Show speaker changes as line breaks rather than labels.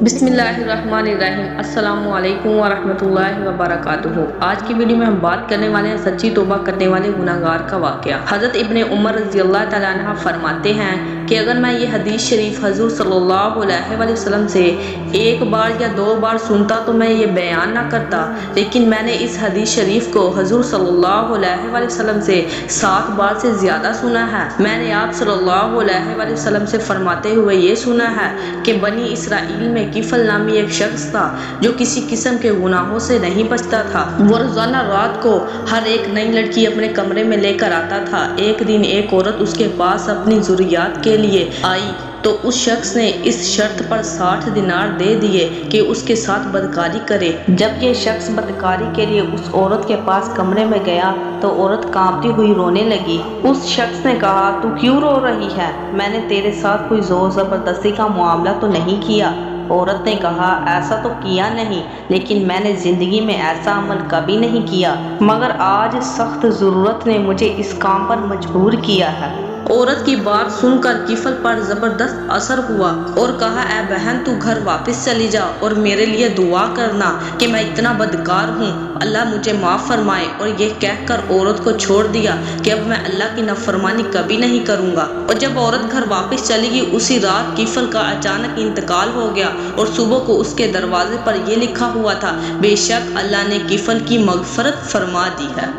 بسم اللہ الرحمن الرحیم۔ السلام علیکم ورحمۃ اللہ وبرکاتہ۔ آج کی ویڈیو میں ہم بات کرنے والے ہیں سچی توبہ کرنے والے گناہگار کا واقعہ۔ حضرت ابن عمر رضی اللہ تعالیٰ عنہ فرماتے ہیں کہ اگر میں یہ حدیث شریف حضور صلی اللہ علیہ وآلہ وسلم سے ایک بار یا دو بار سنتا تو میں یہ بیان نہ کرتا، لیکن میں نے اس حدیث شریف کو حضور صلی اللہ علیہ وآلہ وسلم سے 7 بار سے زیادہ سنا ہے۔ میں نے آپ صلی اللہ علیہ وآلہ وسلم سے فرماتے ہوئے یہ سنا ہے کہ بنی اسرائیل میں کفل نامی ایک شخص تھا جو کسی قسم کے گناہوں سے نہیں بچتا تھا۔ وہ روزانہ رات کو ہر ایک نئی لڑکی اپنے کمرے میں لے کر آتا تھا۔ ایک دن ایک عورت اس کے پاس اپنی ضروریات کے لیے آئی تو اس شخص نے اس شرط پر 60 دینار دے دیے کہ اس کے ساتھ بدکاری کرے۔ جب یہ شخص بدکاری کے لیے اس عورت کے پاس کمرے میں گیا تو عورت کانپتی ہوئی رونے لگی۔ اس شخص نے کہا، تو کیوں رو رہی ہے؟ میں نے تیرے ساتھ کوئی زور زبردستی کا معاملہ تو نہیں کیا؟ عورت نے کہا، ایسا تو کیا نہیں، لیکن میں نے زندگی میں ایسا عمل کبھی نہیں کیا، مگر آج سخت ضرورت نے مجھے اس کام پر مجبور کیا ہے۔ عورت کی بات سن کر کفل پر زبردست اثر ہوا اور کہا، اے بہن تو گھر واپس چلی جا اور میرے لیے دعا کرنا کہ میں اتنا بدکار ہوں، اللہ مجھے معاف فرمائے۔ اور یہ کہہ کر عورت کو چھوڑ دیا کہ اب میں اللہ کی نافرمانی کبھی نہیں کروں گا۔ اور جب عورت گھر واپس چلی گئی اسی رات کفل کا اچانک انتقال ہو گیا اور صبح کو اس کے دروازے پر یہ لکھا ہوا تھا، بے شک اللہ نے کفل کی مغفرت فرما دی ہے۔